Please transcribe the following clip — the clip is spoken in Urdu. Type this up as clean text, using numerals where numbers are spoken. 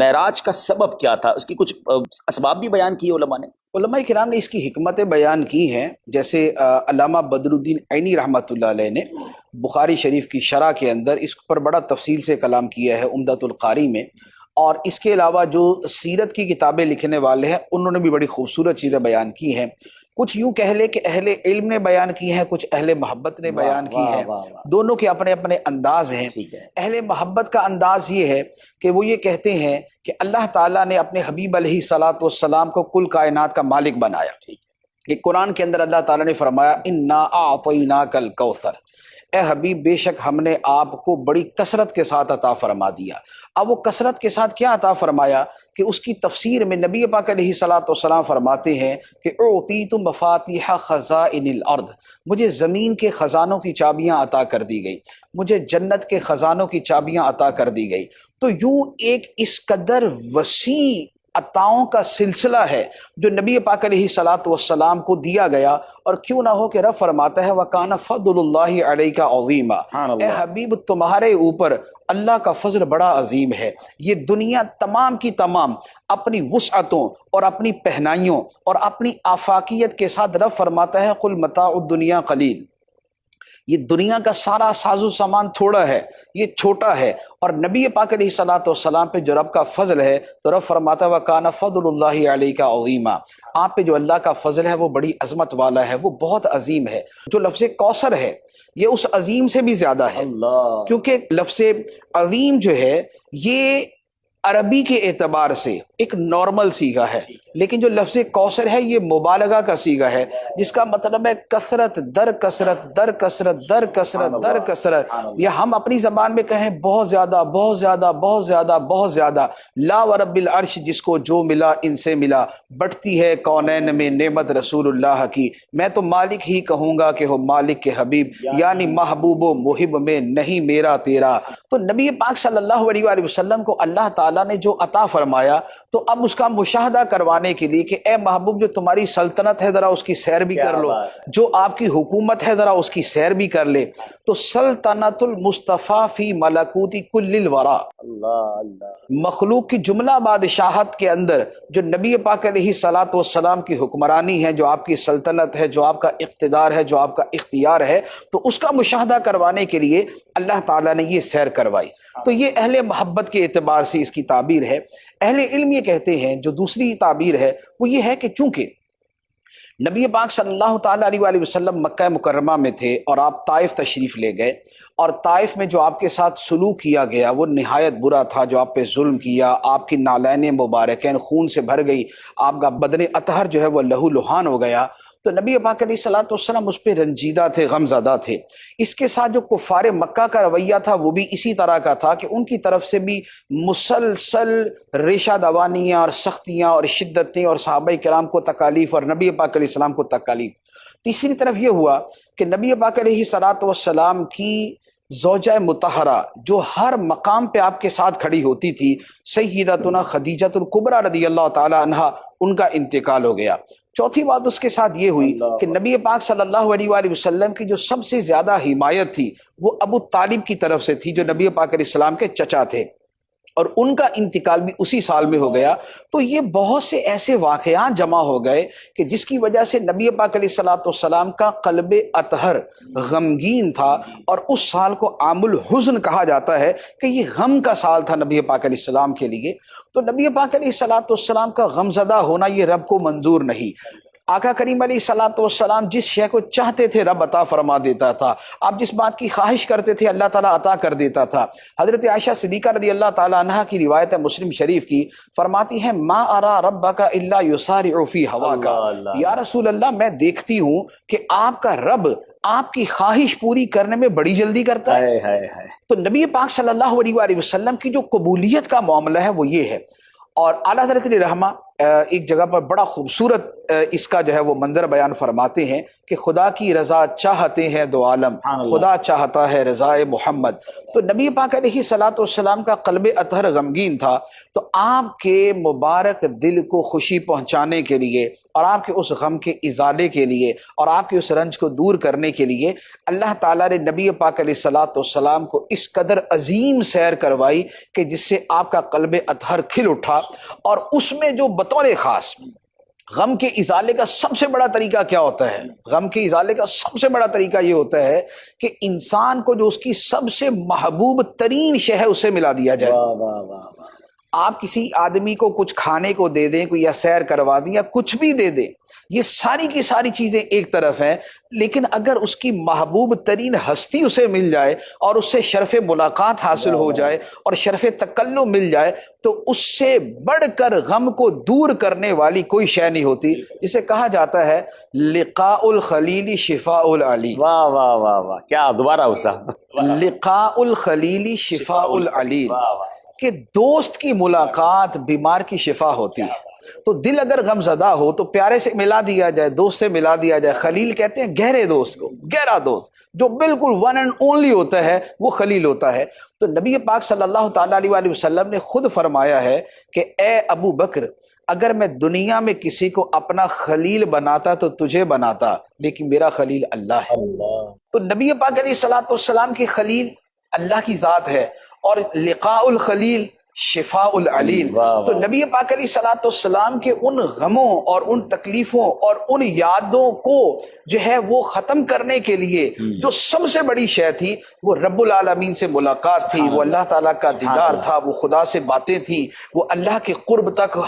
معراج کا سبب کیا تھا، اس کی کچھ اسباب بھی بیان کیے علماء نے؟ علماء کرام نے اس کی حکمتیں بیان کی ہیں، جیسے علامہ بدر الدین عینی رحمۃ اللہ علیہ نے بخاری شریف کی شرح کے اندر اس پر بڑا تفصیل سے کلام کیا ہے عمدۃ القاری میں، اور اس کے علاوہ جو سیرت کی کتابیں لکھنے والے ہیں انہوں نے بھی بڑی خوبصورت چیزیں بیان کی ہیں۔ کچھ یوں کہہ لے کہ اہل علم نے بیان کی ہیں، کچھ اہل محبت نے بیان کی ہیں، دونوں کے اپنے اپنے انداز ہیں۔ اہل محبت کا انداز یہ ہے کہ وہ یہ کہتے ہیں کہ اللہ تعالیٰ نے اپنے حبیب علیہ الصلاۃ والسلام کو کل کائنات کا مالک بنایا۔ کہ قرآن کے اندر اللہ تعالیٰ نے فرمایا انا اعطیناک الکوثر، اے حبیب بے شک ہم نے آپ کو بڑی کثرت کے ساتھ عطا فرما دیا۔ اب وہ کثرت کے ساتھ کیا عطا فرمایا کہ اس کی تفسیر میں نبی پاک علیہ الصلاۃ والسلام فرماتے ہیں کہ اعطیت مفاتیح خزائن الارض، مجھے زمین کے خزانوں کی چابیاں عطا کر دی گئی، مجھے جنت کے خزانوں کی چابیاں عطا کر دی گئی۔ تو یوں ایک اس قدر وسیع عطاؤں کا سلسلہ ہے جو نبی پاک علیہ الصلاۃ والسلام کو دیا گیا، اور کیوں نہ ہو کہ رب فرماتا ہے وَكَانَ فَضْلُ اللَّهِ عَلَيْكَ عَظِيمًا، اے حبیب تمہارے اوپر اللہ کا فضل بڑا عظیم ہے۔ یہ دنیا تمام کی تمام اپنی وسعتوں اور اپنی پہنائیوں اور اپنی آفاقیت کے ساتھ رب فرماتا ہے قُلْ مَتَاعُ الدُّنْيَا قَلِيلٌ، یہ دنیا کا سارا ساز و سامان تھوڑا ہے، یہ چھوٹا ہے، اور نبی پاک علیہ الصلاۃ والسلام پہ جو رب کا فضل ہے تو رب فرماتا ہے وَكَانَ فَضْلُ اللَّهِ عَلَيْكَ عَظِيمًا، آپ پہ جو اللہ کا فضل ہے وہ بڑی عظمت والا ہے، وہ بہت عظیم ہے۔ جو لفظ کوثر ہے یہ اس عظیم سے بھی زیادہ ہے، کیونکہ لفظ عظیم جو ہے یہ عربی کے اعتبار سے ایک نارمل صیغہ ہے، لیکن جو لفظ کوثر ہے یہ مبالغہ کا صیغہ ہے، جس کا مطلب ہے کثرت در کثرت در کثرت در کثرت در کثرت، یا ہم اپنی زبان میں کہیں بہت زیادہ بہت زیادہ بہت زیادہ بہت زیادہ۔ لا ورب العرش، جس کو جو ملا ان سے ملا، بٹتی ہے کونین میں نعمت رسول اللہ کی، میں تو مالک ہی کہوں گا کہ ہو مالک کے حبیب، یعنی محبوب و محب میں نہیں میرا تیرا۔ تو نبی پاک صلی اللہ علیہ وآلہ وسلم کو اللہ تعالیٰ نے جو عطا فرمایا، تو اب اس کا مشاہدہ کروانے کے لیے کہ اے محبوب جو تمہاری سلطنت ہے ذرا اس کی سیر بھی کر لو، جو آپ کی حکومت ہے ذرا اس کی سیر بھی کر لے۔ تو سلطنت المصطفیٰ فی ملکوت کل الورا، مخلوق کی جملہ بادشاہت کے اندر جو نبی پاک علیہ الصلاۃ والسلام کی حکمرانی ہے، جو آپ کی سلطنت ہے، جو آپ کا اقتدار ہے، جو آپ کا اختیار ہے، تو اس کا مشاہدہ کروانے کے لیے اللہ تعالیٰ نے یہ سیر کروائی۔ تو یہ اہل محبت کے اعتبار سے اس کی تعبیر ہے۔ اہل علم یہ کہتے ہیں، جو دوسری تعبیر ہے وہ یہ ہے کہ چونکہ نبی پاک صلی اللہ تعالیٰ علیہ وآلہ وسلم مکہ مکرمہ میں تھے اور آپ طائف تشریف لے گئے، اور طائف میں جو آپ کے ساتھ سلوک کیا گیا وہ نہایت برا تھا، جو آپ پہ ظلم کیا، آپ کی نالین مبارکین خون سے بھر گئی، آپ کا بدن اطہر جو ہے وہ لہو لہان ہو گیا۔ تو نبی پاک علیہ الصلاۃ والسلام اس پہ رنجیدہ تھے، غم زدہ تھے۔ اس کے ساتھ جو کفار مکہ کا رویہ تھا وہ بھی اسی طرح کا تھا کہ ان کی طرف سے بھی مسلسل ریشہ دوانیاں اور سختیاں اور شدتیں، اور صحابہ کرام کو تکالیف اور نبی پاک علیہ السلام کو تکالیف۔ تیسری طرف یہ ہوا کہ نبی پاک علیہ الصلاۃ والسلام کی زوجہ مطہرہ جو ہر مقام پہ آپ کے ساتھ کھڑی ہوتی تھی، سیدتنا خدیجہ الکبریٰ رضی اللہ تعالی عنہا، ان کا انتقال ہو گیا۔ چوتھی بات اس کے ساتھ یہ ہوئی کہ نبی پاک صلی اللہ علیہ وآلہ وسلم کی جو سب سے زیادہ حمایت تھی وہ ابو طالب کی طرف سے تھی، جو نبی پاک علیہ السلام کے چچا تھے، اور ان کا انتقال بھی اسی سال میں ہو گیا۔ تو یہ بہت سے ایسے واقعات جمع ہو گئے کہ جس کی وجہ سے نبی پاک علیہ الصلاۃ والسلام کا قلب اطہر غمگین تھا، اور اس سال کو عام الحزن کہا جاتا ہے کہ یہ غم کا سال تھا نبی پاک علیہ السلام کے لیے۔ تو نبی پاک علیہ الصلاۃ والسلام کا غم زدہ ہونا یہ رب کو منظور نہیں۔ آقا کریم علیہ الصلاۃ والسلام جس شے کو چاہتے تھے رب عطا فرما دیتا تھا، آپ جس بات کی خواہش کرتے تھے اللہ تعالیٰ عطا کر دیتا تھا۔ حضرت عائشہ صدیقہ رضی اللہ تعالیٰ عنہا کی روایت ہے مسلم شریف کی، فرماتی ہیں ما ارا ربک الا یسارع فی ہواک، یا رسول اللہ میں دیکھتی ہوں کہ آپ کا رب آپ کی خواہش پوری کرنے میں بڑی جلدی کرتا ہے۔ تو نبی پاک صلی اللہ علیہ وآلہ وسلم کی جو قبولیت کا معاملہ ہے وہ یہ ہے۔ اور اعلیٰ حضرت علیہ رحمہ ایک جگہ پر بڑا خوبصورت اس کا جو ہے وہ منظر بیان فرماتے ہیں کہ خدا کی رضا چاہتے ہیں دو عالم، خدا چاہتا ہے رضا محمد۔ تو نبی پاک علیہ الصلوۃ والسلام کا قلب اطہر غمگین تھا، تو آپ کے مبارک دل کو خوشی پہنچانے کے لیے اور آپ کے اس غم کے ازالے کے لیے اور آپ کے اس رنج کو دور کرنے کے لیے اللہ تعالیٰ نے نبی پاک علیہ الصلوۃ والسلام کو اس قدر عظیم سیر کروائی کہ جس سے آپ کا قلب اطہر کھل اٹھا۔ اور اس میں جو بطور خاص غم کے ازالے کا سب سے بڑا طریقہ کیا ہوتا ہے؟ غم کے ازالے کا سب سے بڑا طریقہ یہ ہوتا ہے کہ انسان کو جو اس کی سب سے محبوب ترین شے ہے اسے ملا دیا جائے۔ آپ کسی آدمی کو کچھ کھانے کو دے دیں، کوئی یا سیر کروا دیں یا کچھ بھی دے دیں، یہ ساری کی ساری چیزیں ایک طرف ہیں، لیکن اگر اس کی محبوب ترین ہستی اسے مل جائے اور اس سے شرف ملاقات حاصل ہو جائے اور شرف تکلم مل جائے تو اس سے بڑھ کر غم کو دور کرنے والی کوئی شے نہیں ہوتی، جسے کہا جاتا ہے لقاء الخلیل شفاء العلیل۔ واہ واہ واہ واہ، کیا دوبارہ لقاء الخلیل شفاء العلیل، کہ دوست کی ملاقات بیمار کی شفا ہوتی ہے۔ تو دل اگر غم زدہ ہو تو پیارے سے ملا دیا جائے، دوست سے ملا دیا جائے۔ خلیل کہتے ہیں گہرے دوست کو، گہرا دوست جو بالکل ون اینڈ اونلی ہوتا ہے وہ خلیل ہوتا ہے۔ تو نبی پاک صلی اللہ تعالیٰ علیہ وآلہ وسلم نے خود فرمایا ہے کہ اے ابو بکر، اگر میں دنیا میں کسی کو اپنا خلیل بناتا تو تجھے بناتا، لیکن میرا خلیل اللہ ہے۔ تو نبی پاک علیہ الصلوۃ والسلام کی خلیل اللہ کی ذات ہے، اور لقاء الخلیل شفاء العلیل۔ تو نبی پاک علیہ الصلوۃ والسلام کے ان غموں اور ان تکلیفوں اور ان یادوں کو جو ہے وہ ختم کرنے کے لیے جو سب سے بڑی شے تھی وہ رب العالمین سے ملاقات تھی، وہ اللہ تعالیٰ کا دیدار تھا، وہ خدا سے باتیں تھیں، وہ اللہ کے قرب تک